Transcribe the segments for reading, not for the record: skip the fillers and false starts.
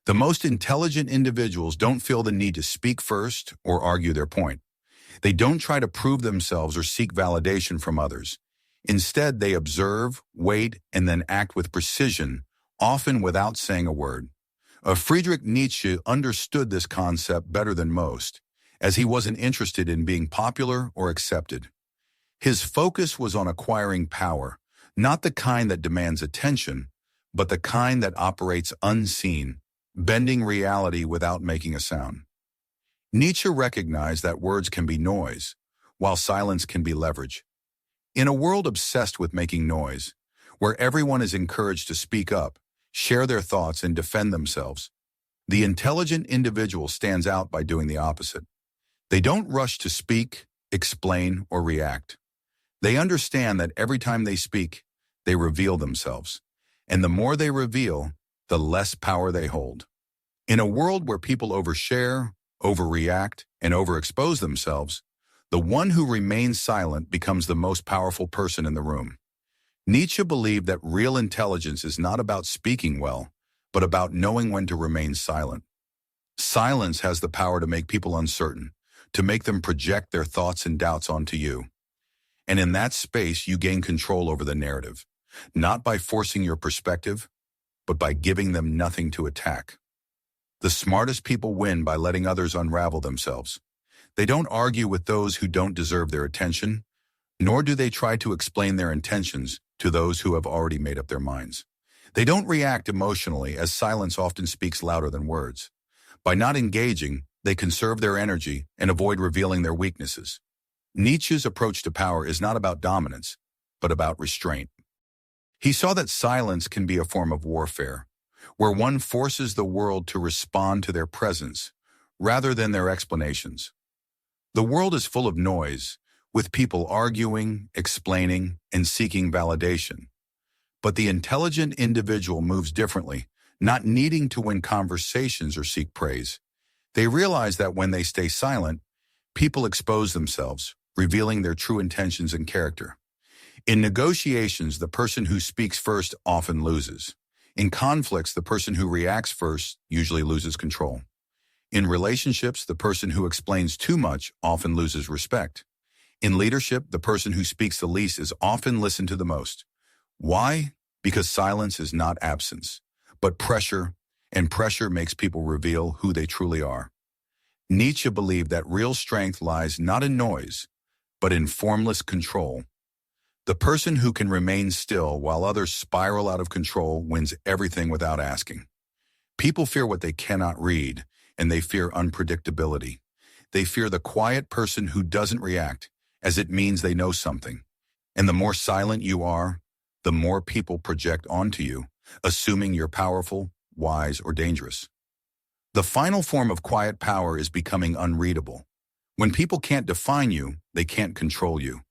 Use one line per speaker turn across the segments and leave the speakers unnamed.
The most intelligent individuals don't feel the need to speak first or argue their point. They don't try to prove themselves or seek validation from others. Instead, they observe, wait, and then act with precision, often without saying a word. Friedrich Nietzsche understood this concept better than most, as he wasn't interested in being popular or accepted. His focus was on acquiring power, not the kind that demands attention, but the kind that operates unseen, bending reality without making a sound. Nietzsche recognized that words can be noise, while silence can be leverage. In a world obsessed with making noise, where everyone is encouraged to speak up, share their thoughts, and defend themselves, the intelligent individual stands out by doing the opposite. They don't rush to speak, explain, or react. They understand that every time they speak, they reveal themselves. And the more they reveal, the less power they hold. In a world where people overshare, overreact, and overexpose themselves, the one who remains silent becomes the most powerful person in the room. Nietzsche believed that real intelligence is not about speaking well, but about knowing when to remain silent. Silence has the power to make people uncertain, to make them project their thoughts and doubts onto you. And in that space, you gain control over the narrative, not by forcing your perspective, but by giving them nothing to attack. The smartest people win by letting others unravel themselves. They don't argue with those who don't deserve their attention, nor do they try to explain their intentions to those who have already made up their minds. They don't react emotionally, as silence often speaks louder than words. By not engaging, they conserve their energy and avoid revealing their weaknesses. Nietzsche's approach to power is not about dominance, but about restraint. He saw that silence can be a form of warfare, where one forces the world to respond to their presence rather than their explanations. The world is full of noise, with people arguing, explaining, and seeking validation. But the intelligent individual moves differently, not needing to win conversations or seek praise. They realize that when they stay silent, people expose themselves, revealing their true intentions and character. In negotiations, the person who speaks first often loses. In conflicts, the person who reacts first usually loses control. In relationships, the person who explains too much often loses respect. In leadership, the person who speaks the least is often listened to the most. Why? Because silence is not absence, but pressure, and pressure makes people reveal who they truly are. Nietzsche believed that real strength lies not in noise, but in formless control. The person who can remain still while others spiral out of control wins everything without asking. People fear what they cannot read, and they fear unpredictability. They fear the quiet person who doesn't react, as it means they know something. And the more silent you are, the more people project onto you, assuming you're powerful, wise, or dangerous. The final form of quiet power is becoming unreadable. When people can't define you, they can't control you.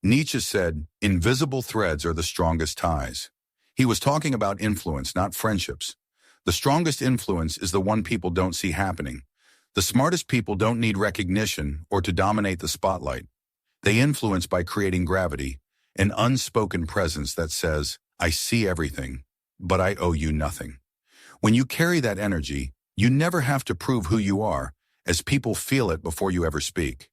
Nietzsche said, "Invisible threads are the strongest ties." He was talking about influence, not friendships. The strongest influence is the one people don't see happening. The smartest people don't need recognition or to dominate the spotlight. They influence by creating gravity, an unspoken presence that says, "I see everything, but I owe you nothing." When you carry that energy, you never have to prove who you are, as people feel it before you ever speak.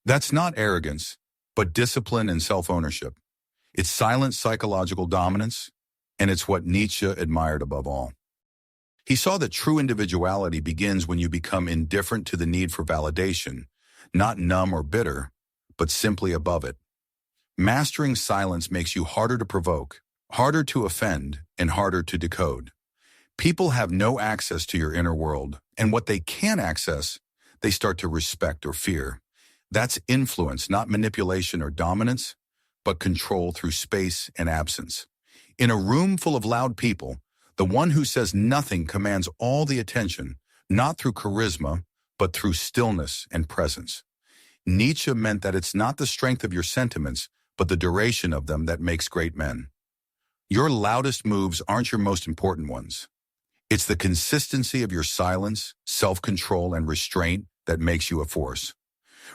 That's not arrogance, but discipline and self-ownership. It's silent psychological dominance, and it's what Nietzsche admired above all. He saw that true individuality begins when you become indifferent to the need for validation, not numb or bitter, but simply above it. Mastering silence makes you harder to provoke, harder to offend, and harder to decode. People have no access to your inner world, and what they can access, they start to respect or fear. That's influence, not manipulation or dominance, but control through space and absence. In a room full of loud people, the one who says nothing commands all the attention, not through charisma, but through stillness and presence. Nietzsche meant that it's not the strength of your sentiments, but the duration of them that makes great men. Your loudest moves aren't your most important ones. It's the consistency of your silence, self-control, and restraint that makes you a force.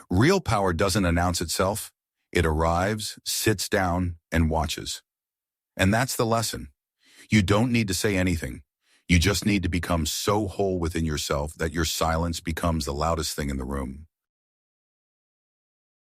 Real power doesn't announce itself. It arrives, sits down, and watches. And that's the lesson. You don't need to say anything. You just need to become so whole within yourself that your silence becomes the loudest thing in the room.